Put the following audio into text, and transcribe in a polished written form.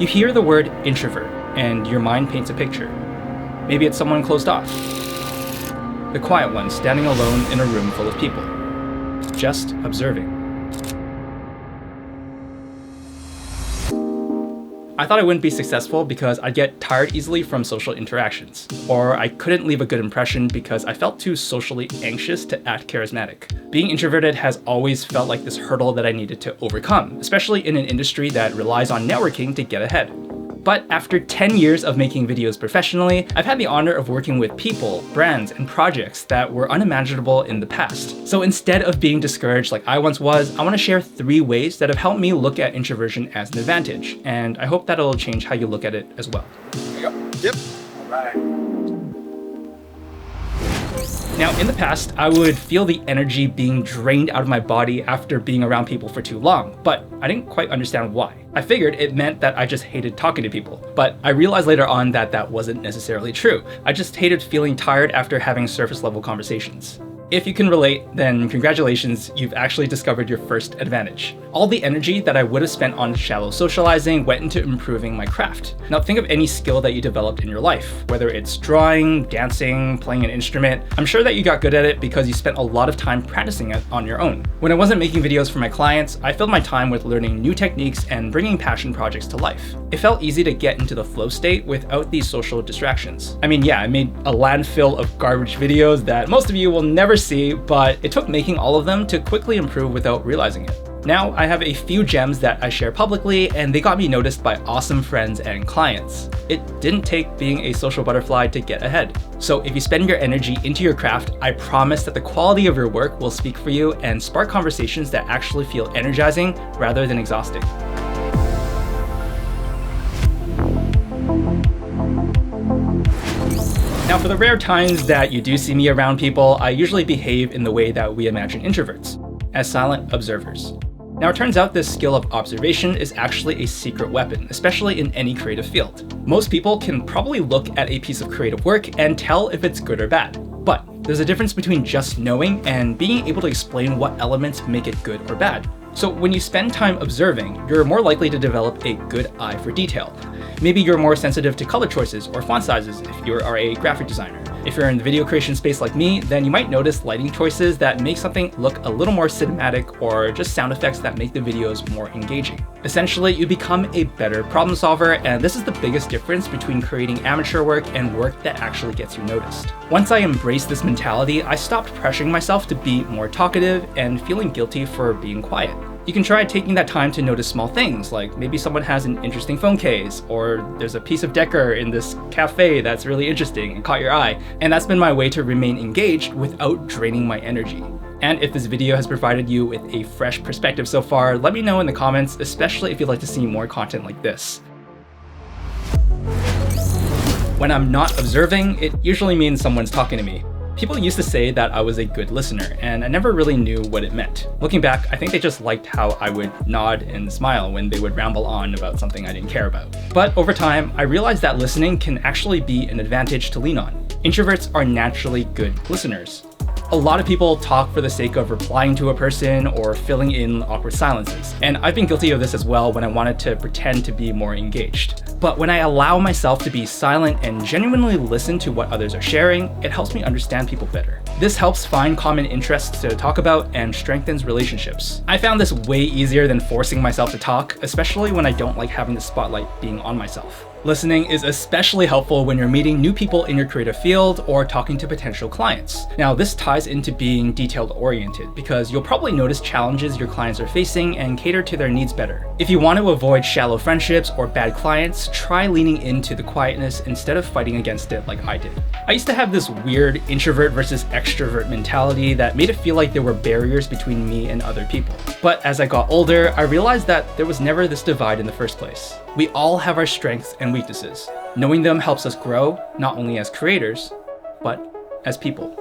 You hear the word introvert, and your mind paints a picture. Maybe it's someone closed off. The quiet one standing alone in a room full of people, just observing. I thought I wouldn't be successful because I'd get tired easily from social interactions, or I couldn't leave a good impression because I felt too socially anxious to act charismatic. Being introverted has always felt like this hurdle that I needed to overcome, especially in an industry that relies on networking to get ahead. But after 10 years of making videos professionally, I've had the honor of working with people, brands, and projects that were unimaginable in the past. So instead of being discouraged like I once was, I want to share 3 ways that have helped me look at introversion as an advantage, and I hope that it'll change how you look at it as well. Yep. All right. Now, in the past, I would feel the energy being drained out of my body after being around people for too long, but I didn't quite understand why. I figured it meant that I just hated talking to people, but I realized later on that that wasn't necessarily true. I just hated feeling tired after having surface-level conversations. If you can relate, then congratulations, you've actually discovered your first advantage. All the energy that I would have spent on shallow socializing went into improving my craft. Now think of any skill that you developed in your life, whether it's drawing, dancing, playing an instrument. I'm sure that you got good at it because you spent a lot of time practicing it on your own. When I wasn't making videos for my clients, I filled my time with learning new techniques and bringing passion projects to life. It felt easy to get into the flow state without these social distractions. I mean, yeah, I made a landfill of garbage videos that most of you will never see, but it took making all of them to quickly improve without realizing it. Now I have a few gems that I share publicly, and they got me noticed by awesome friends and clients. It didn't take being a social butterfly to get ahead. So if you spend your energy into your craft, I promise that the quality of your work will speak for you and spark conversations that actually feel energizing rather than exhausting. Now, for the rare times that you do see me around people, I usually behave in the way that we imagine introverts, as silent observers. Now, it turns out this skill of observation is actually a secret weapon, especially in any creative field. Most people can probably look at a piece of creative work and tell if it's good or bad. But there's a difference between just knowing and being able to explain what elements make it good or bad. So when you spend time observing, you're more likely to develop a good eye for detail. Maybe you're more sensitive to color choices or font sizes if you are a graphic designer. If you're in the video creation space like me, then you might notice lighting choices that make something look a little more cinematic, or just sound effects that make the videos more engaging. Essentially, you become a better problem solver, and this is the biggest difference between creating amateur work and work that actually gets you noticed. Once I embraced this mentality, I stopped pressuring myself to be more talkative and feeling guilty for being quiet. You can try taking that time to notice small things, like maybe someone has an interesting phone case, or there's a piece of decor in this cafe that's really interesting and caught your eye, and that's been my way to remain engaged without draining my energy. And if this video has provided you with a fresh perspective so far, let me know in the comments, especially if you'd like to see more content like this. When I'm not observing, it usually means someone's talking to me. People used to say that I was a good listener, and I never really knew what it meant. Looking back, I think they just liked how I would nod and smile when they would ramble on about something I didn't care about. But over time, I realized that listening can actually be an advantage to lean on. Introverts are naturally good listeners. A lot of people talk for the sake of replying to a person or filling in awkward silences, and I've been guilty of this as well when I wanted to pretend to be more engaged. But when I allow myself to be silent and genuinely listen to what others are sharing, it helps me understand people better. This helps find common interests to talk about and strengthens relationships. I found this way easier than forcing myself to talk, especially when I don't like having the spotlight being on myself. Listening is especially helpful when you're meeting new people in your creative field or talking to potential clients. Now, this ties into being detail-oriented because you'll probably notice challenges your clients are facing and cater to their needs better. If you want to avoid shallow friendships or bad clients, try leaning into the quietness instead of fighting against it like I did. I used to have this weird introvert versus extrovert mentality that made it feel like there were barriers between me and other people. But as I got older, I realized that there was never this divide in the first place. We all have our strengths and weaknesses. Knowing them helps us grow, not only as creators, but as people.